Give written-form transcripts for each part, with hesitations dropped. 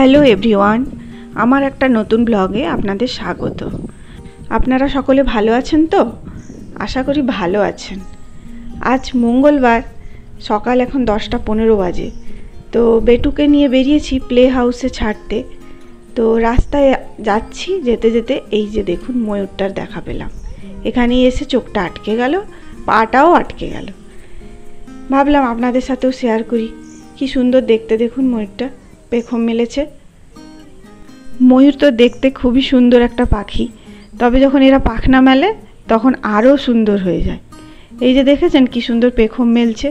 Hello everyone, আমার একটা নতুন ব্লগে আপনাদের স্বাগত। আপনারা সকলে ভালো আছেন তো? আশা করি ভালো আছেন। আজ মঙ্গলবার, সকাল এখন 10:15 বাজে। তো বেটুকে নিয়ে বেরিয়েছি প্লে হাউসে ছাড়তে। তো রাস্তায় যাচ্ছি, যেতে যেতে এই যে দেখুন ময়ূরটার দেখা পেলাম। এখানে এসে চোখটা আটকে গেল, পাটাও আটকে গেল। ভাবলাম আপনাদের সাথেও শেয়ার করি। কি সুন্দর দেখতে, দেখুন ময়ূরটা পেখম মেলেছে। ময়ূর তো দেখতে খুবই সুন্দর একটা পাখি, তবে যখন এরা পাখনা মেলে তখন আরও সুন্দর হয়ে যায়। এই যে দেখেছেন কি সুন্দর পেখম মেলছে।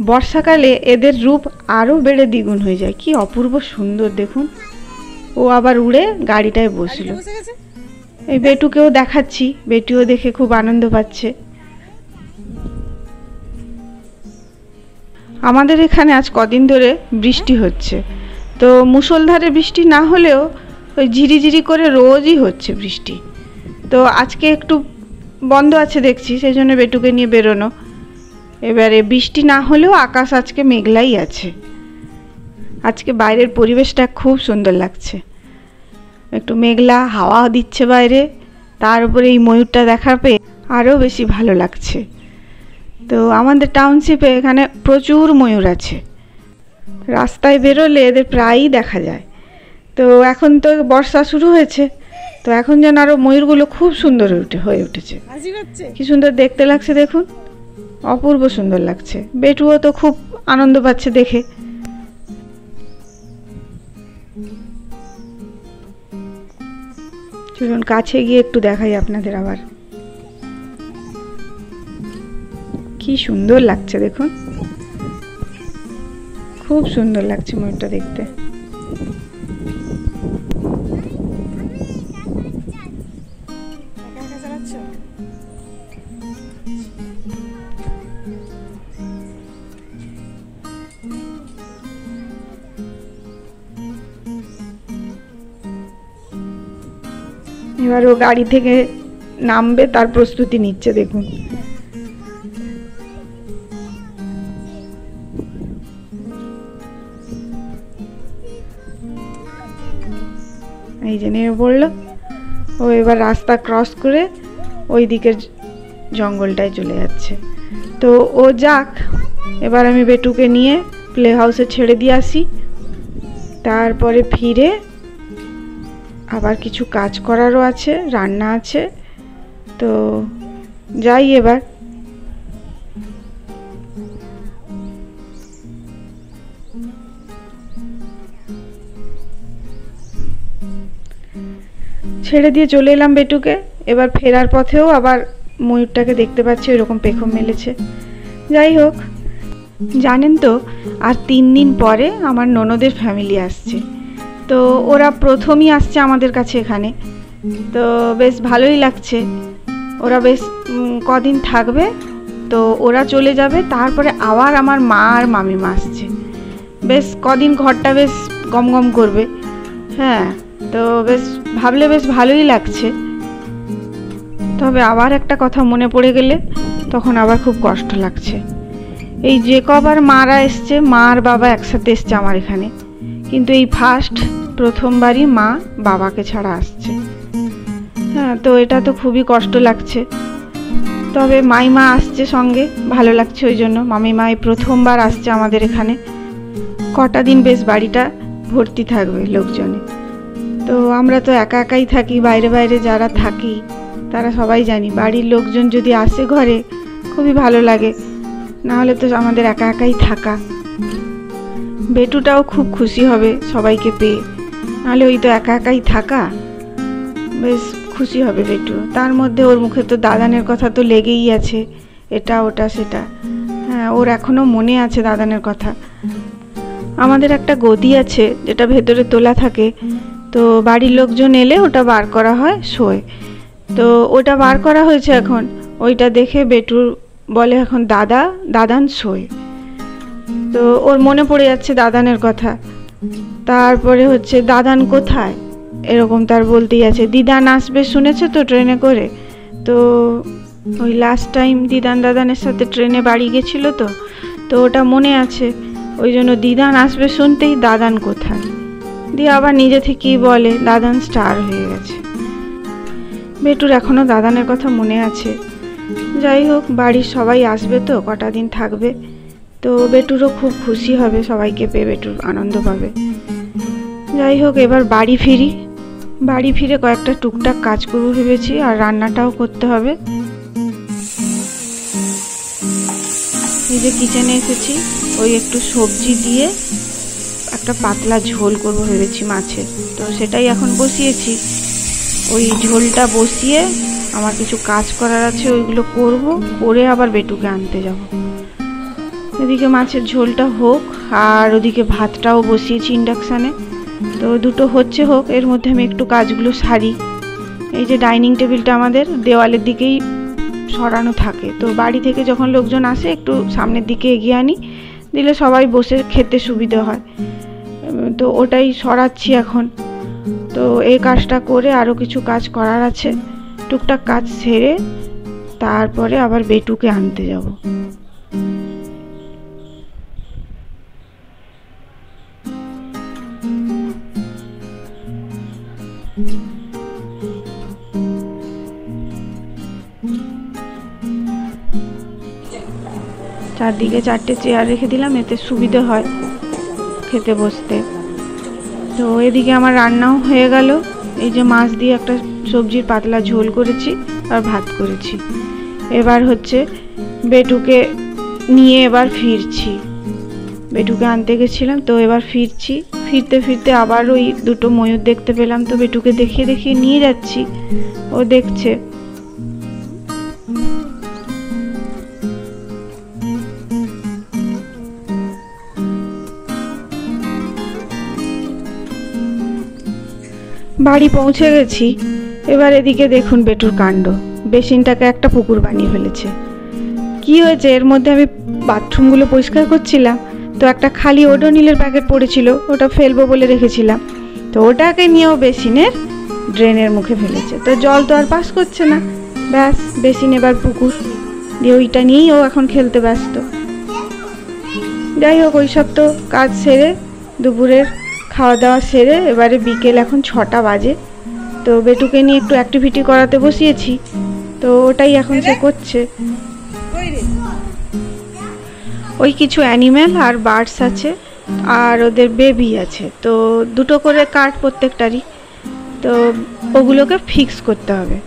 বর্ষাকালে এদের রূপ আরও বেড়ে দ্বিগুণ হয়ে যায়। কি অপূর্ব সুন্দর দেখুন। ও আবার উড়ে গাড়িটায় বসলো। এই বেটুকেও দেখাচ্ছি, বেটুও দেখে খুব আনন্দ পাচ্ছে। আমাদের এখানে আজ কদিন ধরে বৃষ্টি হচ্ছে। তো মুষলধারে বৃষ্টি না হলেও ওই ঝিরিঝিরি করে রোজই হচ্ছে বৃষ্টি। তো আজকে একটু বন্ধ আছে দেখছি, সেই জন্য বেটুকে নিয়ে বেরোনো। এবারে বৃষ্টি না হলেও আকাশ আজকে মেঘলাই আছে। আজকে বাইরের পরিবেশটা খুব সুন্দর লাগছে। একটু মেঘলা হাওয়া দিচ্ছে বাইরে, তার উপরে এই ময়ূরটা দেখা পেয়ে আরও বেশি ভালো লাগছে। তো আমাদের টাউনশিপে এখানে প্রচুর ময়ূর আছে। রাস্তায় বেরোলে এদের প্রায়ই দেখা যায়। তো এখন তো বর্ষা শুরু হয়েছে, তো এখন যেন আরও ময়ূরগুলো খুব সুন্দর হয়ে উঠেছে। কি সুন্দর দেখতে লাগছে দেখুন, অপূর্ব সুন্দর লাগছে। বেটুও তো খুব আনন্দ পাচ্ছে দেখে। চলুন কাছে গিয়ে একটু দেখাই আপনাদের আবার। কি সুন্দর লাগছে দেখুন, খুব সুন্দর লাগছে ময়ূরটা দেখতে। এবার ও গাড়ি থেকে নামবে, তার প্রস্তুতি নিচ্ছে দেখুন। এই যে নেমে পড়লো ও। এবার রাস্তা ক্রস করে ওই দিকের জঙ্গলটায় চলে যাচ্ছে। তো ও যাক, এবার আমি বেটুকে নিয়ে প্লে হাউসে ছেড়ে দিয়ে আসি। তারপরে ফিরে আবার কিছু কাজ করারও আছে, রান্না আছে। তো যাই এবার। ছেড়ে দিয়ে চলে এলাম বেটুকে। এবার ফেরার পথেও আবার ময়ূরটাকে দেখতে পাচ্ছি, ওইরকম পেখম মেলেছে। যাই হোক, জানেন তো আর 3 দিন পরে আমার ননদের ফ্যামিলি আসছে। তো ওরা প্রথমই আসছে আমাদের কাছে এখানে। তো বেশ ভালোই লাগছে। ওরা বেশ কদিন থাকবে, তো ওরা চলে যাবে। তারপরে আবার আমার মা আর মামিমা আসছে। বেশ কদিন ঘরটা বেশ গমগম করবে। হ্যাঁ, তো বেশ ভাবলে বেশ ভালোই লাগছে। তবে আবার একটা কথা মনে পড়ে গেলে তখন আবার খুব কষ্ট লাগছে। এই যে কবার মারা এসছে, মা আর বাবা একসাথে এসছে আমার এখানে, কিন্তু এই প্রথমবারই মা বাবাকে ছাড়া আসছে। হ্যাঁ, তো এটা তো খুবই কষ্ট লাগছে। তবে মাইমা আসছে সঙ্গে, ভালো লাগছে ওই জন্য। মামিমা এই প্রথমবার আসছে আমাদের এখানে। কটা দিন বেশ বাড়িটা ভর্তি থাকবে লোকজনে। তো আমরা তো একা একাই থাকি, বাইরে বাইরে যারা থাকি তারা সবাই জানি, বাড়ির লোকজন যদি আসে ঘরে খুবই ভালো লাগে। নাহলে তো আমাদের একা একাই থাকা। বেটুটাও খুব খুশি হবে সবাইকে পেয়ে, নাহলে ওই তো একা একাই থাকা। বেশ খুশি হবে বেটু। তার মধ্যে ওর মুখে তো দাদানের কথা তো লেগেই আছে, এটা ওটা সেটা। হ্যাঁ, ওর এখনও মনে আছে দাদানের কথা। আমাদের একটা গদি আছে যেটা ভেতরে তোলা থাকে। তো বাড়ির লোকজন এলে ওটা বার করা হয়, শোয়। তো ওটা বার করা হয়েছে এখন। ওইটা দেখে বেটুর বলে এখন দাদান শোয়। তো ওর মনে পড়ে যাচ্ছে দাদানের কথা। তারপরে হচ্ছে দাদান কোথায়, এরকম তার বলতেই আছে। দিদান আসবে শুনেছে তো ট্রেনে করে। তো ওই লাস্ট টাইম দিদান দাদানের সাথে ট্রেনে বাড়ি গেছিল, তো ওটা মনে আছে। ওই জন্য দিদান আসবে শুনতেই দাদান কোথায়। দিয়ে আবার নিজে থেকেই বলে দাদান স্টার হয়ে গেছে। বেটুর এখনও দাদানের কথা মনে আছে। যাই হোক, বাড়ির সবাই আসবে তো, কটা দিন থাকবে, তো বেটুরও খুব খুশি হবে, সবাইকে পেয়ে বেটুর আনন্দ পাবে। যাই হোক, এবার বাড়ি ফিরি। বাড়ি ফিরে কয়েকটা টুকটাক কাজ করবো ভেবেছি, আর রান্নাটাও করতে হবে। এই যে কিচেনে এসেছি, ওই একটু সবজি দিয়ে একটা পাতলা ঝোল করবো ভেবেছি মাছের, তো সেটাই এখন বসিয়েছি। ওই ঝোলটা বসিয়ে আমার কিছু কাজ করার আছে, ওইগুলো করব, করে আবার বেটুকে আনতে যাব। এদিকে মাছের ঝোলটা হোক, আর ওদিকে ভাতটাও বসিয়েছি ইন্ডাকশানে, তো দুটো হচ্ছে হোক, এর মধ্যে আমি একটু কাজগুলো সারি। এই যে ডাইনিং টেবিলটা আমাদের দেওয়ালের দিকেই সরানো থাকে, তো বাড়ি থেকে যখন লোকজন আসে একটু সামনের দিকে এগিয়ে আনি, দিলে সবাই বসে খেতে সুবিধা হয়, তো ওটাই সরাচ্ছি এখন। তো এই কাজটা করে আরও কিছু কাজ করার আছে, টুকটাক কাজ সেরে তারপরে আবার বেটুকে আনতে যাব। চারদিকে 4টে চেয়ার রেখে দিলাম, এতে সুবিধে হয় খেতে বসতে। তো এদিকে আমার রান্নাও হয়ে গেল। এই যে মাছ দিয়ে একটা সবজির পাতলা ঝোল করেছি আর ভাত করেছি। এবার হচ্ছে বেটুকে নিয়ে এবার ফিরছি। বেটুকে আনতে গেছিলাম, তো এবার ফিরছি। ফিরতে ফিরতে আবার ওই দুটো ময়ূর দেখতে পেলাম, তো বেটুকে দেখিয়ে দেখিয়ে নিয়ে যাচ্ছি, ও দেখছে। বাড়ি পৌঁছে গেছি। এবার এদিকে দেখুন বেটুর কাণ্ড, বেসিনটাকে একটা পুকুর বানিয়ে ফেলেছে। কি হয়েছে, এর মধ্যে আমি বাথরুমগুলো পরিষ্কার করছিলাম, তো একটা খালি ওডোনিলের প্যাকেট পড়েছিল, ওটা ফেলবো বলে রেখেছিলাম, তো ওটাকে নিয়েও বেসিনের ড্রেনের মুখে ফেলেছে। তো জল তো আর পাস করছে না, ব্যাস বেসিন এবার পুকুর, দিয়ে ওইটা নিয়েই ও এখন খেলতে ব্যস্ত। যাই হোক, ওইসব তো কাজ সেরে দুপুরের খাওয়া দাওয়া সেরে এবারে বিকেল এখন 6টা বাজে, তো বেটুকে নিয়ে একটু অ্যাক্টিভিটি করাতে বসিয়েছি, তো ওটাই এখন সে করছে। ওই কিছু অ্যানিম্যাল আর বার্ডস আছে, আর ওদের বেবি আছে, তো দুটো করে কার্ড প্রত্যেকটারই, তো ওগুলোকে ফিক্স করতে হবে,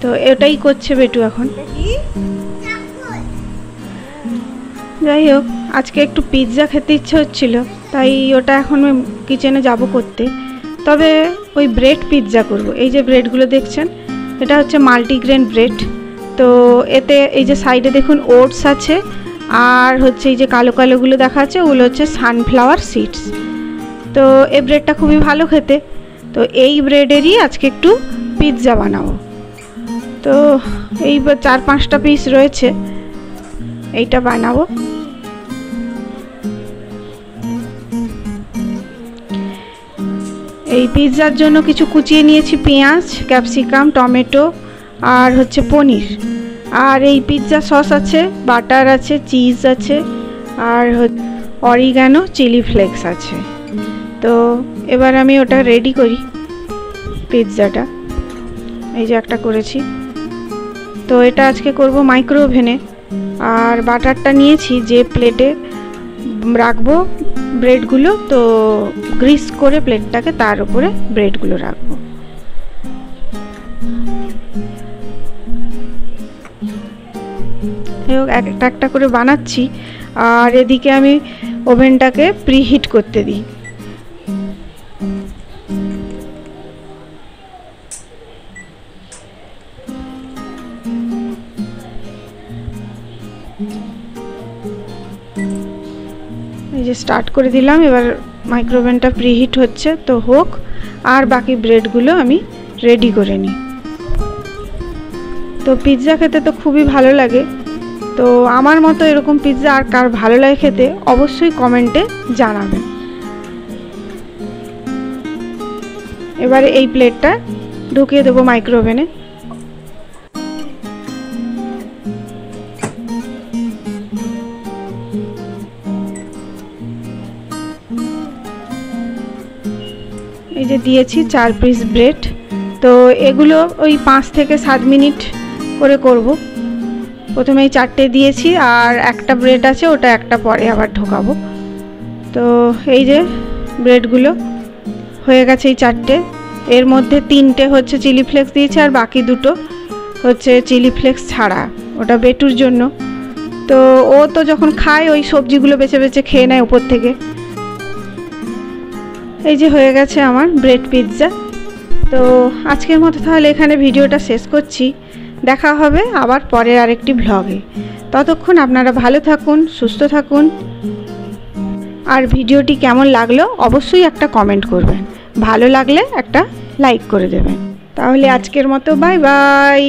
তো এটাই করছে বেটু এখন। যাই হোক, আজকে একটু পিৎজা খেতে ইচ্ছে হচ্ছিল, তাই ওটা এখন কিচেনে যাব করতে। তবে ওই ব্রেড পিৎজা করব। এই যে ব্রেডগুলো দেখছেন, এটা হচ্ছে মাল্টিগ্রেন ব্রেড, তো এতে এই যে সাইডে দেখুন ওটস আছে, আর হচ্ছে এই যে কালো কালোগুলো দেখা যাচ্ছে, ওগুলো হচ্ছে সানফ্লাওয়ার সিডস। তো এই ব্রেডটা খুবই ভালো খেতে, তো এই ব্রেডেরই আজকে একটু পিৎজা বানাবো। তো এই 4-5টা পিস রয়েছে, এইটা বানাবো। এই পিৎজার জন্য কিছু কুচিয়ে নিয়েছি পেঁয়াজ, ক্যাপসিকাম, টমেটো আর হচ্ছে পনির, আর এই পিৎজা সস আছে, বাটার আছে, চিজ আছে, আর অরিগানো, চিলি ফ্লেক্স আছে। তো এবার আমি ওটা রেডি করি পিৎজাটা। এই যে একটা করেছি, তো এটা আজকে করব মাইক্রো ওভেনে। আর বাটারটা নিয়েছি যে প্লেটে রাখবো ব্রেডগুলো, তো গ্রিস করে প্লেটটাকে তার উপরে ব্রেডগুলো রাখবো। একটা একটা করে বানাচ্ছি, আর এদিকে আমি ওভেনটাকে প্রিহিট করতে দিই। এই যে স্টার্ট করে দিলাম, এবার মাইক্রোওভেনটা প্রিহিট হচ্ছে, তো হোক, আর বাকি ব্রেডগুলো আমি রেডি করে নিই। তো পিৎজা খেতে তো খুবই ভালো লাগে, তো আমার মতো এরকম পিৎজা আর কার ভালো লাগে খেতে অবশ্যই কমেন্টে জানাবেন। এবারে এই প্লেটটা ঢুকিয়ে দেবো মাইক্রোওভেনে। এই যে দিয়েছি 4 পিস ব্রেড। তো এগুলো ওই 5 থেকে 7 মিনিট করে করব। প্রথমে এই 4টে দিয়েছি আর একটা ব্রেড আছে, ওটা একটা পরে আবার ঢোকাবো। তো এই যে ব্রেডগুলো হয়ে গেছে এই 4টে। এর মধ্যে 3টে হচ্ছে চিলি ফ্লেক্স দিয়েছি আর বাকি 2টো হচ্ছে চিলি ফ্লেক্স ছাড়া, ওটা বেটুর জন্য। তো ও তো যখন খায় ওই সবজিগুলো বেছে বেছে খেয়ে নেয় উপর থেকে। এই যে হয়ে গেছে আমার ব্রেড পিৎজা। তো আজকের মতো তাহলে এখানে ভিডিওটা শেষ করছি। দেখা হবে আবার পরের আরেকটি ভ্লগে। ততক্ষণ আপনারা ভালো থাকুন, সুস্থ থাকুন। আর ভিডিওটি কেমন লাগলো অবশ্যই একটা কমেন্ট করবেন, ভালো লাগলে একটা লাইক করে দেবেন। তাহলে আজকের মতো বাই বাই।